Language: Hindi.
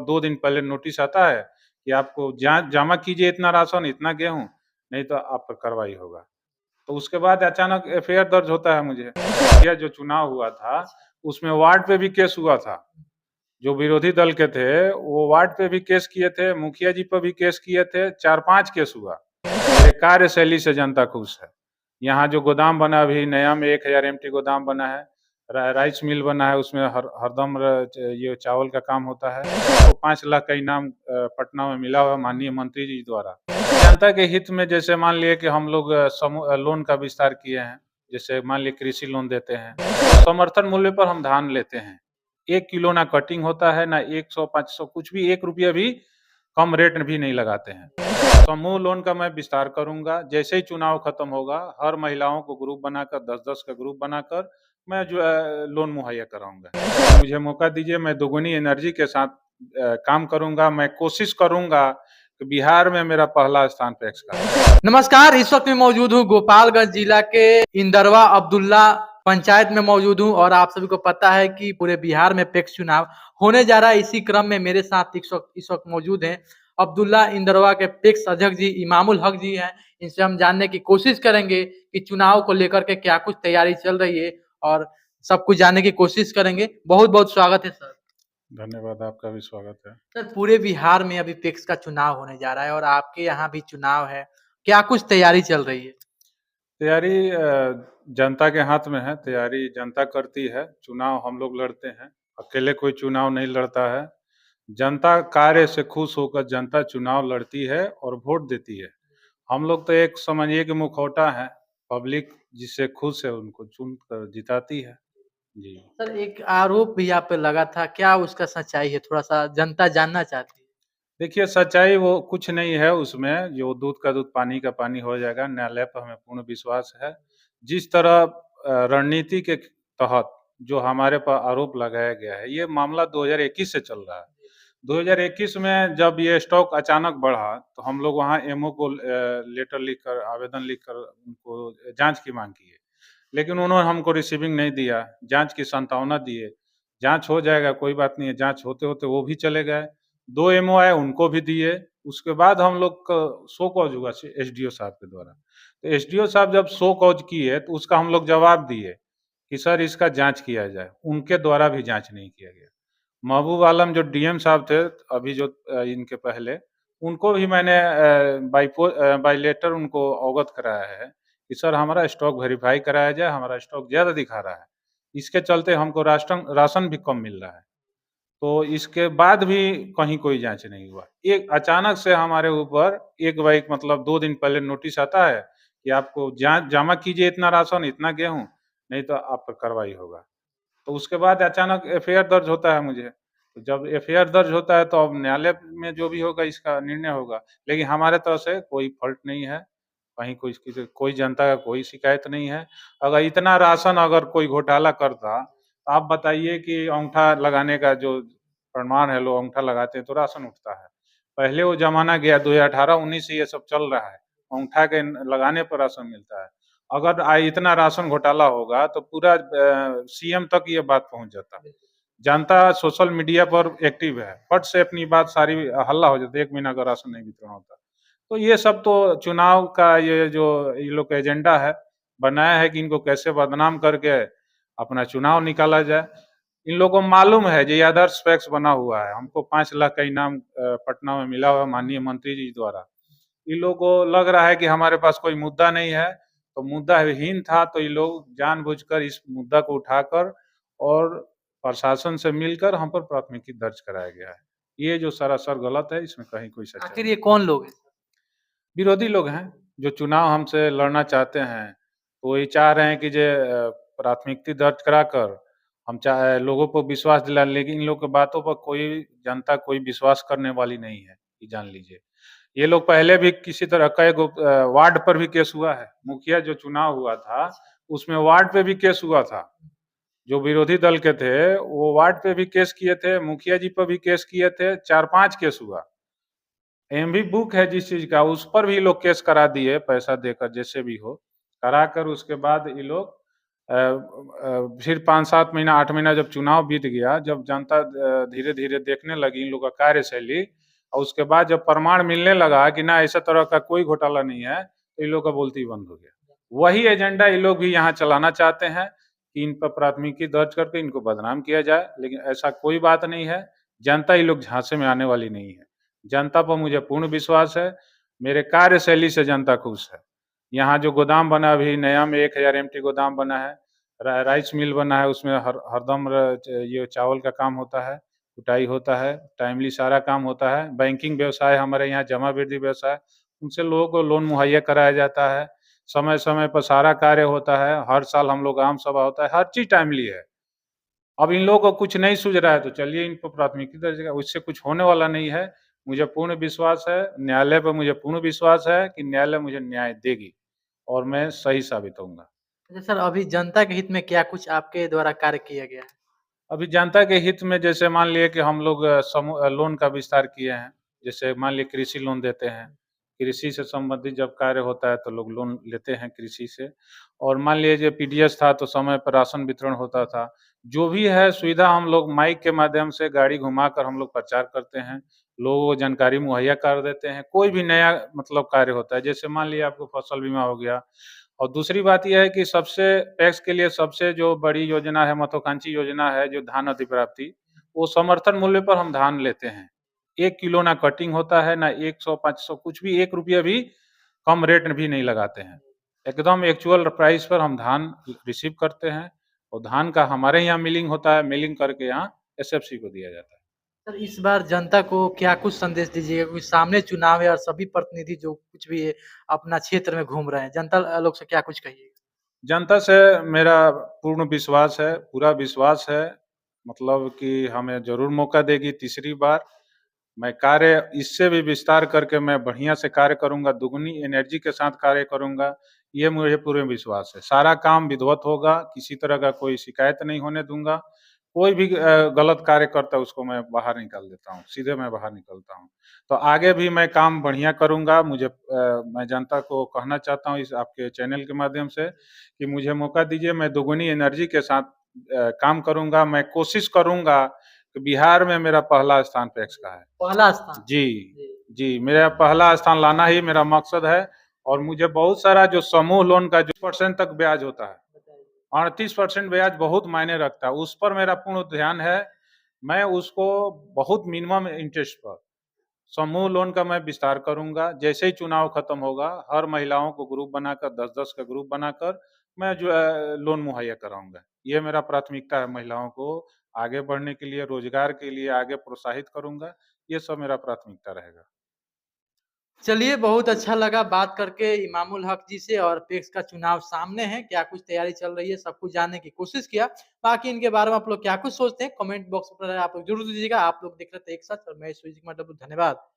मतलब 2 दिन पहले नोटिस आता है कि आपको जमा कीजिए इतना राशन, इतना गेहूँ, नहीं तो आप पर कार्रवाई होगा। तो उसके बाद अचानक एफआईआर दर्ज होता है मुझे। यह जो चुनाव हुआ था, उसमें वार्ड पे भी केस हुआ था। जो विरोधी दल के थे, वो वार्ड पे भी केस किए थे, मुखिया जी पर भी केस किए थे, 4-5 केस हुआ। मेरे कार्यशैली से जनता खुश है। यहाँ जो गोदाम बना अभी नया में 1000 एमटी गोदाम बना है, राइस मिल बना है, उसमें हरदम ये चावल का काम होता है। तो 5 लाख का इनाम पटना में मिला हुआ माननीय मंत्री जी द्वारा। जनता के हित में जैसे मान लिए कि हम लोग लोन का विस्तार किए हैं, जैसे मान लिए कृषि लोन देते हैं, समर्थन मूल्य पर हम धान लेते हैं। 1 किलो ना कटिंग होता है, ना 100-500 कुछ भी, 1 रुपया भी कम रेट भी नहीं लगाते हैं। समूह लोन का मैं विस्तार करूँगा, जैसे ही चुनाव खत्म होगा, हर महिलाओं को ग्रुप बनाकर 10-10 का ग्रुप बनाकर मैं जो लोन मुहैया कराऊँगा। मुझे मौका दीजिए, मैं दोगुनी एनर्जी के साथ काम करूँगा। मैं कोशिश करूँगा कि बिहार में मेरा पहला स्थान पैक्स का। नमस्कार, इस वक्त मैं मौजूद हूँ गोपालगंज जिला के इंदरवा अब्दुल्ला पंचायत में मौजूद हूँ और आप सभी को पता है कि पूरे बिहार में पैक्स चुनाव होने जा रहा है। इसी क्रम में मेरे साथ इस वक्त मौजूद हैं अब्दुल्ला इंदरवा के पैक्स अध्यक्ष जी इमामुल हक जी हैं। इनसे हम जानने की कोशिश करेंगे कि चुनाव को लेकर के क्या कुछ तैयारी चल रही है और सब कुछ जानने की कोशिश करेंगे। बहुत बहुत स्वागत है सर। धन्यवाद, आपका भी स्वागत है। सर, पूरे बिहार में अभी पैक्स का चुनाव होने जा रहा है और आपके यहाँ भी चुनाव है, क्या कुछ तैयारी चल रही है? तैयारी जनता के हाथ में है, तैयारी जनता करती है। चुनाव हम लोग लड़ते हैं, अकेले कोई चुनाव नहीं लड़ता है। जनता कार्य से खुश होकर जनता चुनाव लड़ती है और वोट देती है। हम लोग तो एक समझिए कि मुखौटा है, पब्लिक जिससे खुश है उनको चुन कर जिताती है। जी। सर, एक आरोप भी आप पे लगा था, क्या उसका सच्चाई है? थोड़ा-सा जनता जानना चाहती है। देखिए, सच्चाई वो कुछ नहीं है उसमें, जो दूध का दूध, पानी का पानी हो जाएगा। न्यायालय पर हमें पूर्ण विश्वास है। जिस तरह रणनीति के तहत जो हमारे पर आरोप लगाया गया है, ये मामला 2021 से चल रहा है। 2021 में जब ये स्टॉक अचानक बढ़ा, तो हम लोग वहाँ एमओ को लेटर लिखकर, आवेदन लिखकर उनको जाँच की माँग किए। लेकिन उन्होंने हमको रिसीविंग नहीं दिया, जाँच की संभावना दिए। जाँच हो जाएगा, कोई बात नहीं है, जाँच होते-होते वो भी चले गए। 2 एमओ आए, उनको भी दिए। उसके बाद हम लोग का शो कॉज हुआ एसडीओ साहब के द्वारा। तो एसडीओ साहब जब शो कॉज किए, तो उसका हम लोग जवाब दिए कि सर इसका जाँच किया जाए। उनके द्वारा भी जाँच नहीं किया गया। महबूब आलम जो डीएम साहब थे, अभी जो इनके पहले, उनको भी मैंने बाय लेटर उनको अवगत कराया है कि सर हमारा स्टॉक वेरीफाई कराया जाए, हमारा स्टॉक ज़्यादा दिखा रहा है। इसके चलते हमको राशन भी कम मिल रहा है। तो इसके बाद भी कहीं कोई जाँच नहीं हुआ। एक अचानक से हमारे ऊपर एक बार एक मतलब 2 दिन पहले नोटिस आता है कि आपको जमा कीजिए इतना राशन, इतना गेहूँ, नहीं तो आप पर कार्रवाई होगा। तो उसके बाद अचानक एफआईआर दर्ज होता है मुझे। तो जब एफआईआर दर्ज होता है, तो अब न्यायालय में जो भी होगा इसका निर्णय होगा। लेकिन हमारे तरफ से कोई फ़ॉल्ट नहीं है, कहीं कोई जनता का कोई शिकायत नहीं है। अगर इतना राशन अगर कोई घोटाला करता, तो आप बताइए कि अंगूठा लगाने का जो प्रमाण है, लोग अंगूठा लगाते हैं तो राशन उठता है। पहले वो ज़माना गया, 2018-19 से ये सब चल रहा है। अंगूठा के लगाने पर राशन मिलता है। अगर इतना राशन घोटाला होगा, तो पूरा सीएम तक ये बात पहुँच जाता। जनता सोशल मीडिया पर एक्टिव है, फट से अपनी बात सारी हल्ला हो जाता है, 1 महीना का राशन नहीं वितरण होता। तो ये सब तो चुनाव का ये जो ये लोग का एजेंडा है, बनाया है कि इनको कैसे बदनाम करके अपना चुनाव निकाला जाए। इन लोगों को मालूम है ये आदर्श पैक्स बना हुआ है। हमको 5 लाख का इनाम पटना में मिला हुआ है माननीय मंत्री जी द्वारा। इन लोगों को लग रहा है कि हमारे पास कोई मुद्दा नहीं है, तो मुद्दाहीन था, तो ये लोग जानबूझकर इस मुद्दा को उठाकर और प्रशासन से मिलकर हम पर प्राथमिकी दर्ज कराया गया है। ये जो सरासर गलत है, इसमें कहीं कोई सच्चाई आखिर नहीं। ये कौन लोग हैं? विरोधी लोग हैं, जो चुनाव हमसे लड़ना चाहते हैं, वो ये चाह रहे हैं कि प्राथमिकी दर्ज कराकर हम चाहे लोगों को विश्वास दिलाएँ, लेकिन इन लोग की बातों पर कोई जनता कोई विश्वास करने वाली नहीं है, ये जान लीजिए। ये लोग पहले भी किसी तरह कई गो वार्ड पर भी केस हुआ है। मुखिया जो चुनाव हुआ था, उसमें वार्ड पे भी केस हुआ था। जो विरोधी दल के थे, वो वार्ड पे भी केस किए थे, मुखिया जी पर भी केस किए थे, 4-5 केस हुआ। एमवी बुक है जिस चीज़ का, उस पर भी लोग केस करा दिए पैसा देकर, जैसे भी हो। कराकर उसके बाद ये लोग फिर 5-7 महीना, 8 महीना जब चुनाव बीत गया, जब जनता धीरे-धीरे देखने लगी इन लोगों का कार्यशैली और उसके बाद जब प्रमाण मिलने लगा कि ना ऐसा तरह का कोई घोटाला नहीं है, तो इन लोग का बोलती ही बंद हो गया। वही एजेंडा ये लोग भी यहाँ चलाना चाहते हैं कि इन पर प्राथमिकी दर्ज करके इनको बदनाम किया जाए, लेकिन ऐसा कोई बात नहीं है। जनता ये लोग झांसे में आने वाली नहीं है। जनता पर मुझे पूर्ण विश्वास है, मेरे कार्यशैली से जनता खुश है। यहाँ जो गोदाम बना अभी नया में 1000 एमटी गोदाम बना है, राइस मिल बना है, उसमें हरदम ये चावल का काम होता है, कुटाई होता है, टाइमली सारा काम होता है। बैंकिंग व्यवसाय हमारे यहाँ जमा वृद्धि व्यवसाय, उनसे लोगों को लोन मुहैया कराया जाता है। समय-समय पर सारा कार्य होता है, हर साल हम लोग आम सभा होता है, हर चीज़ टाइमली है। अब इन लोगों को कुछ नहीं सूझ रहा है तो चलिए इन पर प्राथमिकी दर्ज करें, उससे कुछ होने वाला नहीं है। मुझे पूर्ण विश्वास है, न्यायालय पे मुझे पूर्ण विश्वास है कि न्यायालय मुझे न्याय देगी और मैं सही साबित होऊँगा। अच्छा सर, अभी जनता के हित में क्या कुछ आपके द्वारा कार्य किया गया है? अभी जनता के हित में जैसे मान लिए कि हम लोग लोन का विस्तार किए हैं। जैसे मान लिए कृषि लोन देते हैं। कृषि से संबंधित जब कार्य होता है तो लोग लोन लेते हैं कृषि से और मान लीजिए पीडीएस था तो समय पर राशन वितरण होता था। जो भी है सुविधा हम लोग माइक के माध्यम से गाड़ी घुमाकर हम लोग प्रचार करते हैं। लोगों को जानकारी मुहैया कर देते हैं। कोई भी नया मतलब कार्य होता है, जैसे मान लीजिए आपको फसल बीमा हो गया और दूसरी बात ये है कि सबसे टैक्स के लिए सबसे जो बड़ी योजना है, महत्वाकांक्षी योजना है, जो धान अधिप्राप्ति, वो समर्थन मूल्य पर हम धान लेते हैं। 1 किलो ना कटिंग होता है, ना 100, 500 कुछ भी, ₹1 भी कम रेट भी नहीं लगाते हैं। एकदम एक्चुअल प्राइस पर हम धान रिसीव करते हैं और धान का हमारे यहाँ मिलिंग होता है, मिलिंग करके यहाँ एसएफसी को दिया जाता है। सर, इस बार जनता को क्या कुछ संदेश दीजिएगा? क्योंकि सामने चुनाव है और सभी प्रतिनिधि जो कुछ भी है, अपना क्षेत्र में घूम रहे हैं। जनता लोग से क्या कुछ कहिएगा? जनता से मेरा पूर्ण विश्वास है, पूरा विश्वास है, मतलब कि हमें ज़रूर मौका देगी तीसरी बार। मैं कार्य इससे भी विस्तार करके मैं बढ़िया से कार्य करूँगा, दुगनी एनर्जी के साथ कार्य करूँगा, ये मुझे पूरे विश्वास है। सारा काम विधिवत होगा, किसी तरह का कोई शिकायत नहीं होने दूँगा। कोई भी गलत कार्य करता है उसको मैं बाहर निकाल देता हूँ, सीधे मैं बाहर निकलता हूँ। तो आगे भी मैं काम बढ़िया करूँगा, मैं जनता को कहना चाहता हूँ इस आपके चैनल के माध्यम से कि मुझे मौका दीजिए, मैं दोगुनी एनर्जी के साथ काम करूँगा। मैं कोशिश करूँगा कि बिहार में मेरा पहला स्थान पैक्स का है। पहला स्थान। जी, जी। जी, मेरा पहला स्थान लाना ही मेरा मकसद है और मुझे बहुत सारा जो समूह लोन का जो % तक ब्याज होता है, 38% ब्याज बहुत मायने रखता है, उस पर मेरा पूर्ण ध्यान है। मैं उसको बहुत मिनिमम इंटरेस्ट पर समूह लोन का मैं विस्तार करूँगा। जैसे ही चुनाव खत्म होगा, हर महिलाओं को ग्रुप बनाकर 10-10 का ग्रुप बनाकर मैं जो है लोन मुहैया कराऊँगा। ये मेरा प्राथमिकता है, महिलाओं को आगे बढ़ने के लिए, रोज़गार के लिए आगे प्रोत्साहित करूँगा। ये सब मेरा प्राथमिकता रहेगा। चलिए, बहुत अच्छा लगा बात करके इमामुल हक जी से और पैक्स का चुनाव सामने है, क्या कुछ तैयारी चल रही है, सब कुछ जानने की कोशिश किया। बाकी इनके बारे में आप लोग क्या कुछ सोचते हैं, कमेंट बॉक्स पर आप लोग ज़रूर दीजिएगा। आप लोग देख रहे थे एक साथ और मैं सुजीत कुमार डब्लू, धन्यवाद।